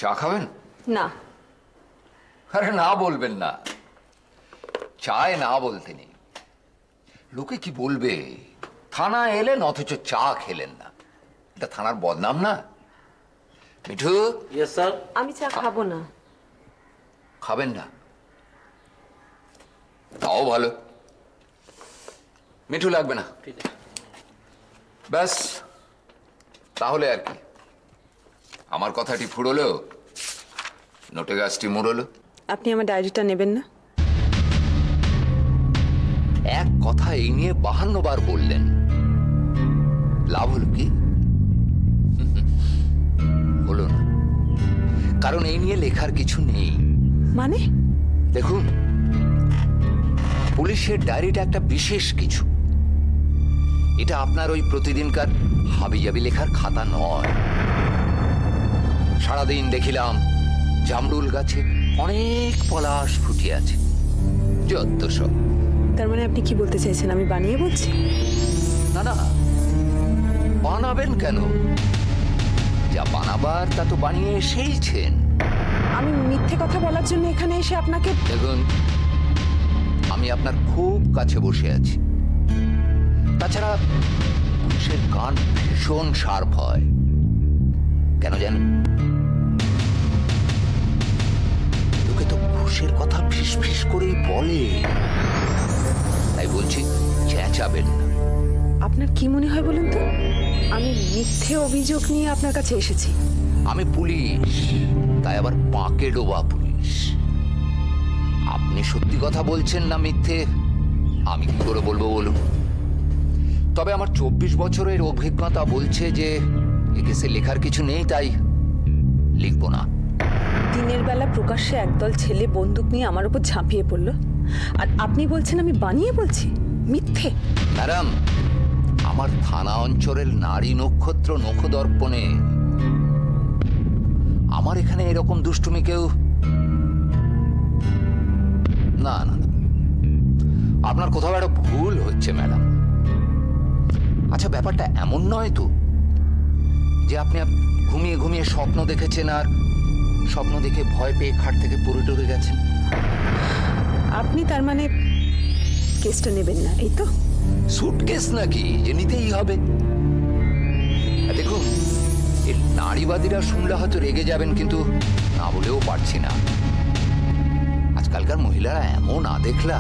চা খাবেন? না। আরে না বলবেন না, চায় না বলতে নেই। লোকে কি বলবে? থানা এলেন অথচ চা খেলেন না, এটা থানার বদনাম না? মিঠু। Yes sir. আমি চা খাবো না। খাবেন না? তাও ভালো, মিঠু লাগবে না। ঠিক আছে। ব্যাস, তাহলে আর কি, আমার কথাটি ফুরলো, নোটে গাছটি মুড়লো। আপনি আমার ডায়েরিটা নেবেন না? এক কথা এই নিয়ে 52 বার বললেন, লাভ হলো কি? হলো না, কারণ এই নিয়ে লেখার কিছু নেই। মানে? দেখুন, পুলিশের ডায়েরিটা একটা বিশেষ কিছু। এটা আপনার ওই প্রতিদিনকার হাবিজাবি লেখার খাতা নয়। সারাদিন দেখিলাম জামরুল গাছে অনেক পলাশ ফুটে আছে, যত সব। তার মানে আপনি কি বলতে চাইছেন আমি বানিয়ে বলছি? না না, বানাবেন কেন? যা বানাবার তা তো বানিয়ে এসেইছেন। আমি মিথ্যে কথা বলার জন্য এখানে এসে আপনাকে... দেখুন, আমি আপনার খুব কাছে বসে আছি। তাছাড়া পুলিশের কান ভীষণ শার্প হয়, কেন জানেন? লোকে তো ঘুষের কথা ফিস ফিস করেই বলে, তাই বলছি চেঁচাবেন না। আপনার কি মনে হয় বলুন তো, আমি মিথ্যে অভিযোগ নিয়ে আপনার কাছে এসেছি? আমি পুলিশ, তাই আবার পাকে ডোবা পুলিশ। আপনি সত্যি কথা বলছেন না মিথ্যে, আমি কি করে বলবো বলুন? তবে আমার 24 বছরের অভিজ্ঞতা বলছে যে এ কেসে লেখার কিছু নেই, তাই লিখবো না। দিনের বেলা প্রকাশ্যে একদল ছেলে বন্দুক নিয়ে আমার উপর ঝাঁপিয়ে পড়লো, আর আপনি বলছেন আমি বানিয়ে বলছি? মিথ্যে? ম্যাডাম, আমার থানা অঞ্চলের নারী নক্ষত্র নখদর্পণে আমার এখানে এরকম দুষ্টুমি কেউ... না না না, আপনার কোথাও একটা ভুল হচ্ছে ম্যাডাম। আচ্ছা, ব্যাপারটা এমন নয় তো যে আপনি ঘুমিয়ে ঘুমিয়ে স্বপ্ন দেখেছেন আর স্বপ্ন দেখে ভয় পেয়ে খাট থেকে পড়ে টরে গেছেন? আপনি তার মানে কেসটা নেবেন না, এই তো? সুটকেস নাকি যে নিতেই হবে? দেখুন, এই নারীবাদীরা শুনলে হয়তো রেগে যাবেন, কিন্তু না বলেও পারছি না। আজকালকার মহিলারা এমন আদেখলা,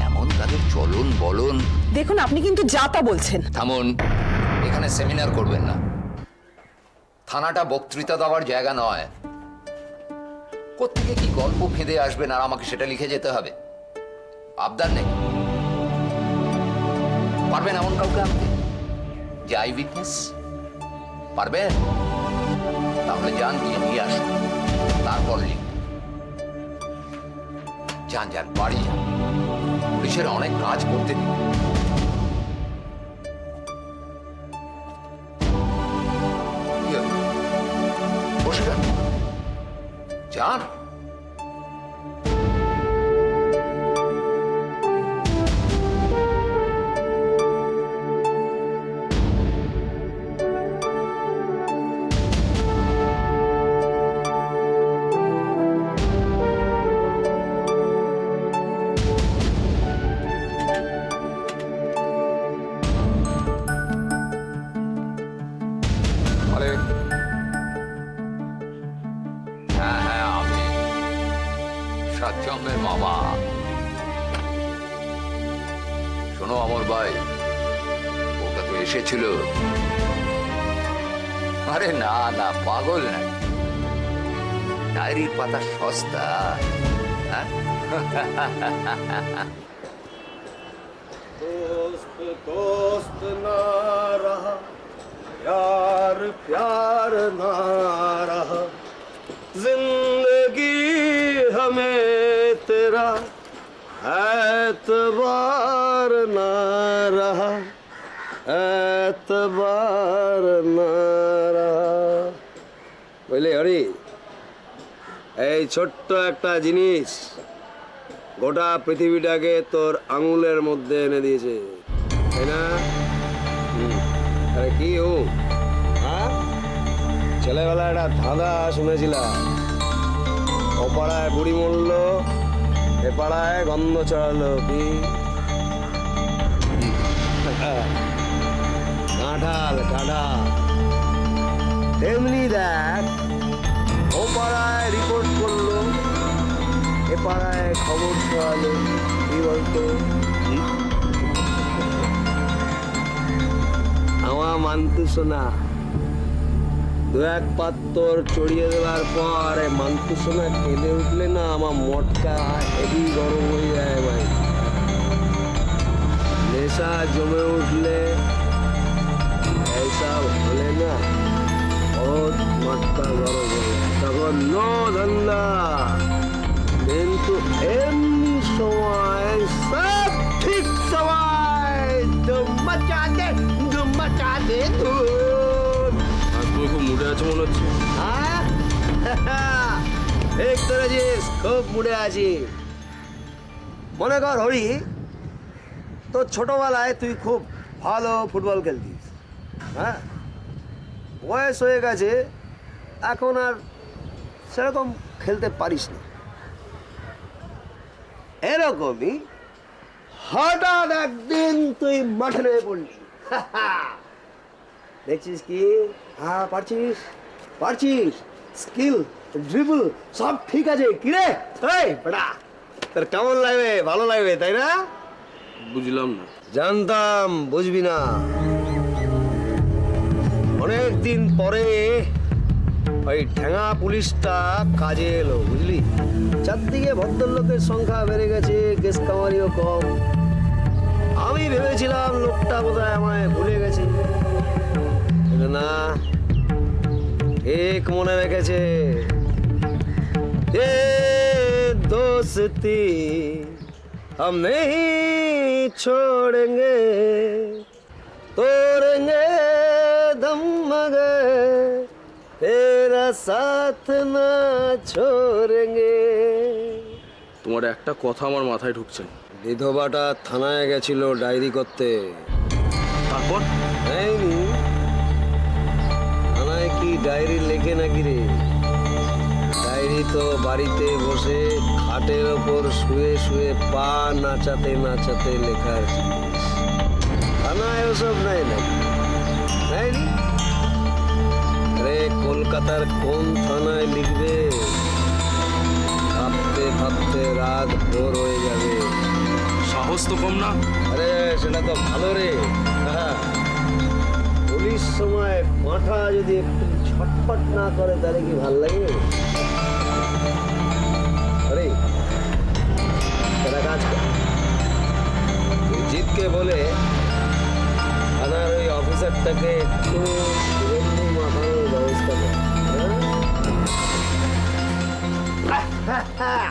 এমন তাদের চলন বলন। দেখুন, আপনি কিন্তু যা তা বলছেন। থামুন, এখানে সেমিনার করবেন না। থানাটা বক্তৃতা দেওয়ার জায়গা নয়। কোত্থেকে কি গল্প ফেঁদে আসবেন আর আমাকে সেটা লিখে যেতে হবে? আবদার নেই। পারবেন এমন কাউকে আনতে যে আই উইটনেস? পারবেন? তাহলে যান, গিয়ে নিয়ে আসুন, তারপর লিখ। যান যান, বাড়ি যান, পুলিশের অনেক কাজ করতে দিন। বসে যান, যান। হ্যাঁ হ্যাঁ, আমি সত্যমের মামা। শোনো অমর ভাই, ওটা তো এসেছিল। আরে না না, পাগল নাই, ডায়েরির পাতা সস্তা। হ্যাঁ, दोस्त दोस्त ना रहा, प्यार प्यार ना रहा, जिंदगी हमें तेरा एतबार ना रहा, एतबार ना रहा। বুঝলি হরি, এই ছোট্ট একটা জিনিস গোটা পৃথিবীটাকে তোর আঙুলের মধ্যে এনে দিয়েছে, তাই না? আরে কি ও, হ্যাঁ? ছেলেবেলায় একটা ধাঁধা শুনেছিলাম, ও পাড়ায় বুড়ি মরল, এ পাড়ায় গন্ধ চড়ালো, কি কাঁঠাল কাঁঠাল। তেমনি দেখ, ও পাড়ায় রিপোর্ট করলো, এ পাড়ায় খবর ছড়ালো, কি বলতো? আমার মান্তু সোনা দু এক পাত্তর চড়িয়ে দেওয়ার পর মান্তু সোনা কেঁদে উঠলে না আমার মটকা হেভি গরম হয়ে যায় ভাই। নেশা জমে উঠলে এইসব হলে না বহুত মটকা গরম হয়ে যায়, তখন নো ধান্দা। কিন্তু এমনি সময় সব ঠিক সময় ধুম মচা দে ধুম। আজ তুমি খুব মুডে আছো মনে হচ্ছে। ঠিক ধরেছিস, খুব মুডে আছি। মনে কর হরি, তোর ছোটবেলায় তুই খুব ভালো ফুটবল খেলতিস, হ্যাঁ, বয়স হয়ে গেছে, এখন আর সেরকম খেলতে পারিস না। এরকমই হঠাৎ একদিন তুই মাঠে নেমে পড়লি, দেখছিস কি? হ্যাঁ, পারছিস পারছিস, স্কিল ড্রিবল সব ঠিক আছে। কিরে এই বেটা, তোর কেমন লাগবে? ভালো লাগবে তাই না? বুঝলাম না। জানতাম বুঝবি না। অনেকদিন পরে ওই ঠ্যাঙা পুলিশটা কাজে এলো, বুঝলি? চারদিকে ভদ্রলোকের সংখ্যা বেড়ে গেছে, কেস কামারিও কম। আমি ভেবেছিলাম লোকটা বোধহয় আমায় ভুলে গেছে, কিন্তু না, ঠিক মনে রেখেছে। এ দোস্তি हम नहीं छोड़ेंगे, तोड़ेंगे दम मगर तेरा साथ ना छोड़ेंगे। তোমার একটা কথা আমার মাথায় ঢুকছে না। বিধবাটা থানায় গেছিল ডায়েরি করতে, তারপর নেয়নি। থানায় কি ডায়েরি লেখে নাকি রে? ডায়েরি তো বাড়িতে বসে খাটের ওপর শুয়ে শুয়ে পা নাচাতে নাচাতে লেখার জিনিস। থানায় ওসব নাই নাকি? নেয়নি? আরে কলকাতার কোন থানায় লিখবে? ভাবতে ভাবতে রাত ভোর হয়ে যাবে। সাহস তো কম না। আরে সেটা তো ভালো রে। হ্যাঁ, পুলিশ সময় মাথা যদি একটু ছটফট না করে তাহলে কি ভাল লাগে? আরে একটা কাজ কর, তুই জিতকে বলে থানার ওই অফিসারটাকে একটু সুগন্ধি মাখানোর ব্যবস্থা কর। হ্যাঁ?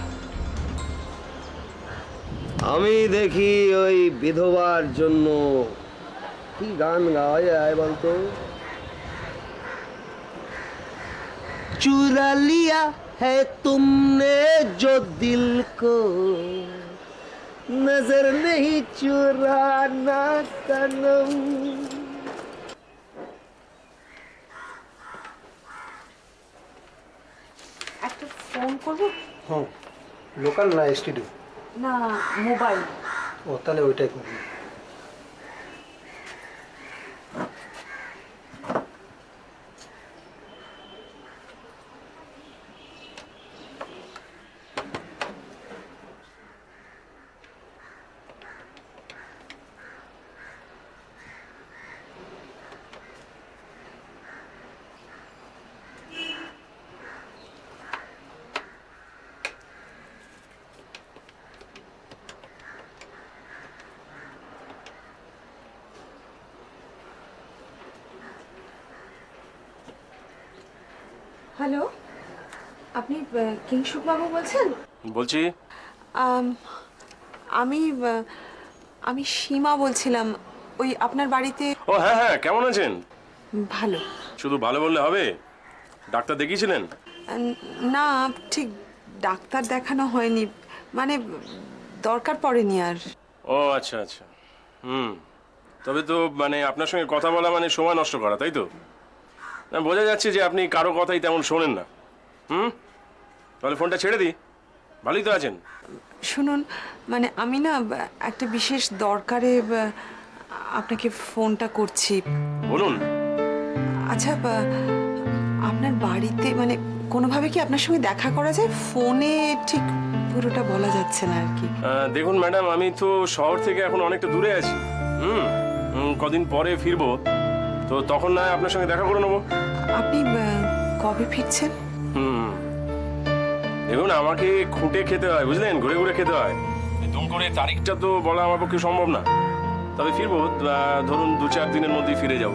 আমি দেখি ওই বিধবার জন্য কি গান গাওয়া যায় বলতো? चुरा लिया है तुमने जो दिल को, नजर नहीं चुराना सनम। একটা ফোন করবো? হ্যাঁ, লোকাল না এসটিডি? না, মোবাইল। ও, তাহলে ওইটাই করবো। হ্যালো, আপনি কিংসুক বাবু বলছেন? বলছি আমি আমি সীমা বলছিলাম, ওই আপনার বাড়িতে। ও হ্যাঁ হ্যাঁ, কেমন আছেন? ভালো। শুধু ভালো বললে হবে? ডাক্তার দেখিয়েছিলেন? না, ঠিক ডাক্তার দেখানো হয়নি, মানে দরকার পড়েনি আর। ও আচ্ছা আচ্ছা, তবে তো মানে আপনার সঙ্গে কথা বলা মানে সময় নষ্ট করা, তাই তো? না, বোঝা যাচ্ছে যে আপনি কারো কথাই তেমন শোনেন না। তাহলে ফোনটা ছেড়ে দিই, ভালোই তো আছেন। শুনুন, মানে আমি না একটা বিশেষ দরকারে আপনাকে ফোনটা করছি। বলুন। আচ্ছা, আপনার বাড়িতে মানে কোনোভাবে কি আপনার সঙ্গে দেখা করা যায়? ফোনে ঠিক পুরোটা বলা যাচ্ছে না আর কি। দেখুন ম্যাডাম, আমি তো শহর থেকে এখন অনেকটা দূরে আছি। কদিন পরে ফিরবো, তো তখন না হয় আপনার সঙ্গে দেখা করে নেবো। আপনি কবে ফিরছেন? দেখুন, আমাকে খুঁটে খেতে হয়, বুঝলেন, ঘুরে ঘুরে খেতে হয়। দুম করে তারিখটা তো বলা আমার পক্ষে সম্ভব না। তবে ফিরবো ধরুন 2-4 দিনের মধ্যেই ফিরে যাব।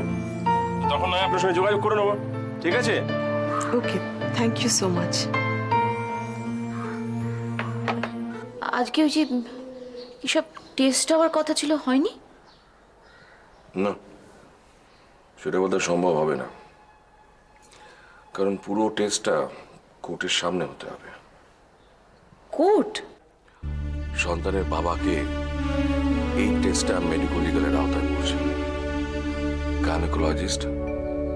তখন নয় আপনার সঙ্গে যোগাযোগ করে নেবো, ঠিক আছে? ওকে, থ্যাংক ইউ সো মাচ। আজকে ওই যে এসব টেস্ট হওয়ার কথা ছিল, হয়নি? না, সেটা বোধহয় সম্ভব হবে না, কারণ পুরো টেস্টটা কোর্টের সামনে হতে হবে। কোর্ট? সন্তানের বাবাকে এই টেস্টটা মেডিকো লিগালের আওতায় পড়ছে। গাইনোকোলজিস্ট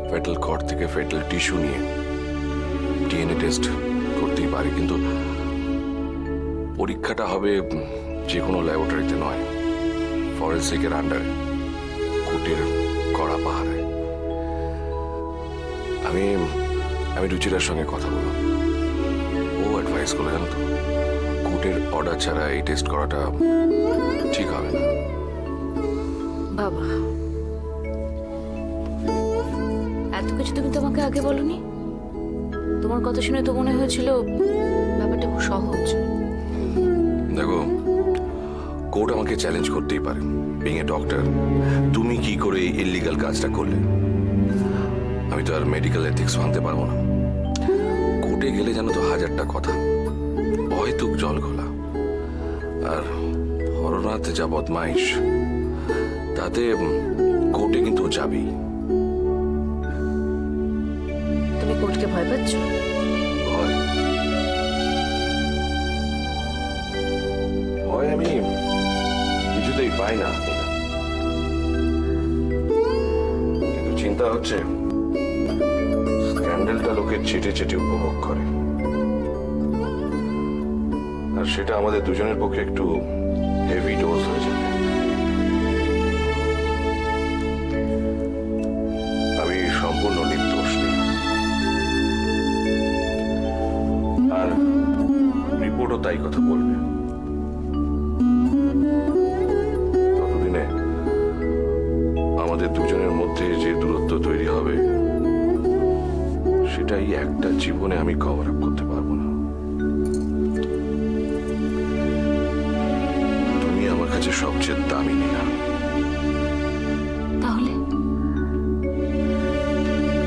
ফেটাল কর্ড থেকে ফেটাল টিস্যু নিয়ে ডিএনএ টেস্ট করতেই পারে, কিন্তু পরীক্ষাটা হবে যে কোনো ল্যাবরেটরিতে নয়, ফরেন্সিকের আন্ডারে, কোর্টের কড়া পাহারায়। আমি রুচিরার সঙ্গে কথা বললাম, ও অ্যাডভাইস করলো, জানো তো, কোর্টের অর্ডার ছাড়া এই টেস্ট করাটা ঠিক হবে না। বাবা, এত কিছু তুমি তো আমাকে আগে বলনি। তোমার কথা শুনে তো মনে হয়েছিল ব্যাপারটা খুব সহজ। দেখো, কোর্ট আমাকে চ্যালেঞ্জ করতেই পারে, বিং এ ডক্টর, তুমি কি করে এই ইলিগাল কাজটা করলে। আমি তো আর মেডিকেল এথিক্স মানতে পারবো না। কোর্টে গেলে জানো তো 1000টা কথা, অহেতুক জল ঘোলা। আর হরনাথ যা বদমাইশ, তাতে কোর্টে কিন্তু যাবেই। তুমি কোর্টকে ভয় পাচ্ছ? ভয় ভয় আমি কিছুতেই পাই না, কিন্তু চিন্তা হচ্ছে স্ক্যান্ডেলটা লোকে চেটে চেটে উপভোগ করে, আর সেটা আমাদের দুজনের পক্ষে একটু হেভি ডোজ হয়ে যাবে। আমি সম্পূর্ণ নির্দোষ নেই, আর রিপোর্টও তাই কথা বলবে। ততদিনে আমাদের দুজনের মধ্যে যে দূরত্ব তৈরি হবে, সেটাই একটা জীবনে আমি কভার আপ করতে পারবো না। তুমি আমার কাছে সবচেয়ে দামি নীলা। তাহলে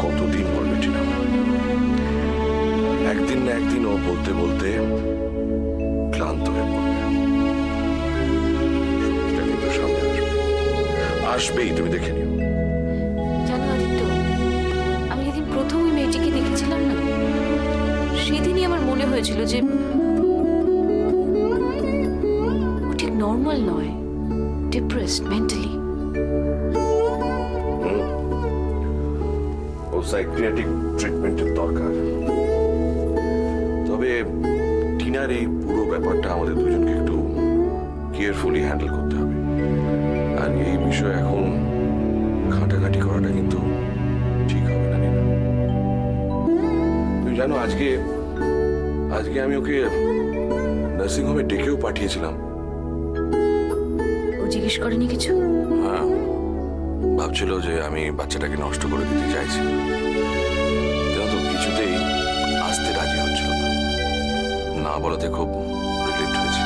কতদিন বলবে টিনা? একদিন না একদিন ও বলতে বলতে ক্লান্ত হয়ে পড়বে। সত্যিটা কিন্তু সামনে আসবেই, তুমি দেখে নিও। জানো আদিত্য, আমি যেদিন প্রথম ওই মেয়েটিকে দেখেছিলাম না, সেদিনই আমার মনে হয়েছিল যে ও ঠিক নর্মাল নয়, ডিপ্রেসড মেন্টালি। ও সাইকিয়াট্রিক ট্রিটমেন্টের দরকার। তবে টিনার এই পুরো ব্যাপারটা আমাদের দুজনকে একটু কেয়ারফুলি হ্যান্ডেল করতে হবে, আর এই বিষয়ে এখন ঘাটাঘাটি করাটা কিন্তু ঠিক হবে না। তুমি জানো, আজকে আমি ওকে নার্সিং হোমে ডেকেও পাঠিয়েছিলাম। ও জিজ্ঞেস করেনি কিছু? হ্যাঁ, ভাবছিল যে আমি বাচ্চাটাকে নষ্ট করে দিতে চাইছি, কিন্তু কিছুতেই আসতে রাজি হচ্ছিল না। না বলাতে খুব রিলিফড হয়েছে।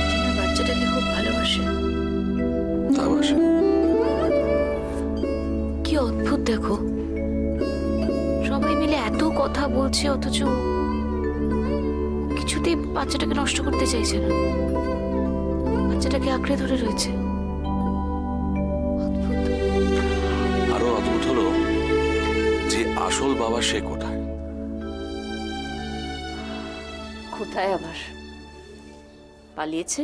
টিনা বাচ্চাটাকে খুব ভালোবাসে। তা বাসে। কি অদ্ভুত দেখো, সবাই মিলে এত কথা বলছে, অথচ কিছুতেই বাচ্চাটাকে নষ্ট করতে চাইছে না, বাচ্চাটাকে আঁকড়ে ধরে রয়েছে। অদ্ভুত। আরো অদ্ভুত হলো যে আসল বাবা সে কোথায়। কোথায় আবার? পালিয়েছে।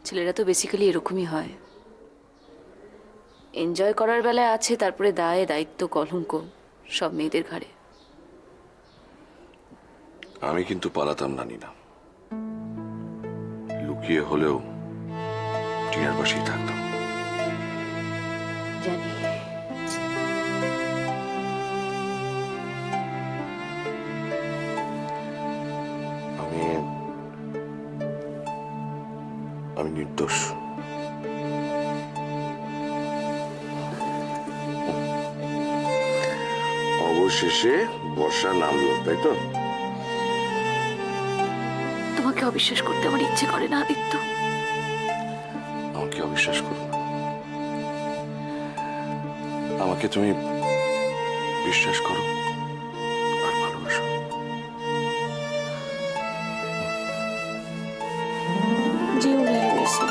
ছেলেরা তো বেসিক্যালি এরকমই হয়, এনজয় করার বেলায় আছে, তারপরে দায় দায়িত্ব কলঙ্ক সব মেয়েদের ঘাড়ে। আমি কিন্তু পালাতাম না নিনা, লুকিয়ে হলেও টিনার পাশেই থাকতাম। জানি। আমি নির্দোষ। অবশেষে বর্ষা নামলো, তাই তো? তোমাকে অবিশ্বাস করতে আমার ইচ্ছে করে না আদিত্য। আমাকে অবিশ্বাস করো না, আমাকে তুমি বিশ্বাস করো আর ভালোবাসো। জিও লেগেছে।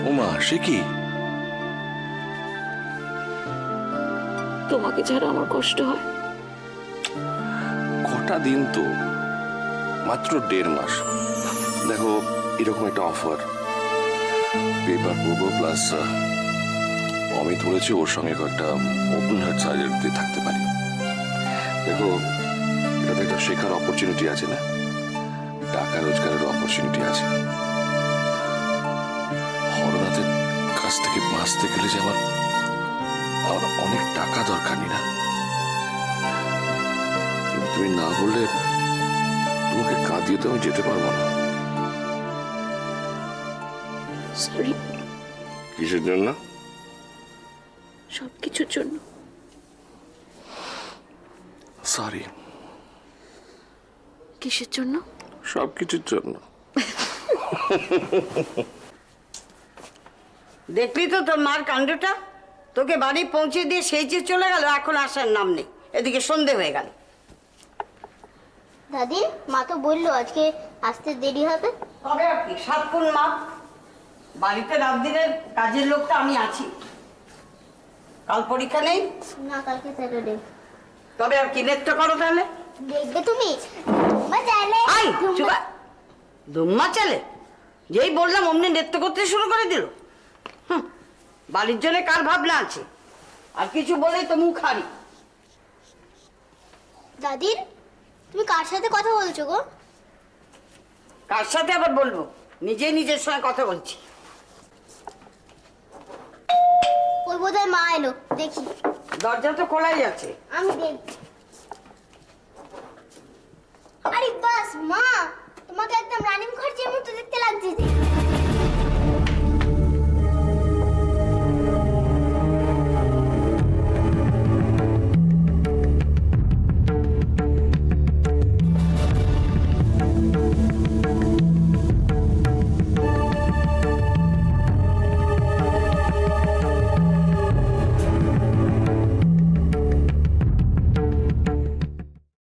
ওমা, সে কি? তোমাকে ছাড়া আমার কষ্ট হয়। কটা দিন তো, মাত্র 1.5 মাস। দেখো, এরকম একটা অফার, পেপার পড়বো, প্লাস অমিত বলেছে ওর সঙ্গে কয়েকটা ওপেন হার্ট সার্জারিতে থাকতে পারি। দেখো, এটাতে একটা শেখার অপরচুনিটি আছে না, টাকা রোজগারের অপরচুনিটি আছে। হরনাথের কাছ থেকে বাঁচতে গেলে যে আমার অনেক টাকা দরকার নি না। তুমি না বললে তোমাকে কাঁদিয়ে তো আমি যেতে পারবো না। সরি। কিসের জন্য? সবকিছুর জন্য সরি। কিসের জন্য? সবকিছুর জন্য। দেখলি তো তোর মার কাণ্ডটা, তোকে বাড়ি পৌঁছে দিয়ে সেই যে চলে গেল, এখন আসার নাম নেই। এদিকে সন্ধে হয়ে গেল। দাদি, মা তো বললো আজকে আসতে দেরি হবে। তবে আর কি, 7 কোণ মাপ। বাড়িতে রাত দিনের কাজের লোকটা আমি আছি। কাল পরীক্ষা নেই? না, কালকে স্যাটারডে। তবে আর কি, নৃত্য করো তাহলে। দেখবে তুমি? মা চাইলে আই চুপা, দুম্মা চালে যেই বললাম অমনি নৃত্য করতে শুরু করে দিল। বাড়ির জন্য কার ভাবনা আছে, আর কিছু বলেই তো মুখ হারি। দাদির, তুমি কার সাথে কথা বলছো গো? কার সাথে আবার বলবো, নিজেই নিজের সঙ্গে কথা বলছি। ওই বোধহয় মা এলো, দেখি। দরজা তো খোলাই আছে। আমি দেখি। আরে বাস মা, তোমাকে একদম রানী মুখার্জির মতো দেখতে লাগছে যে।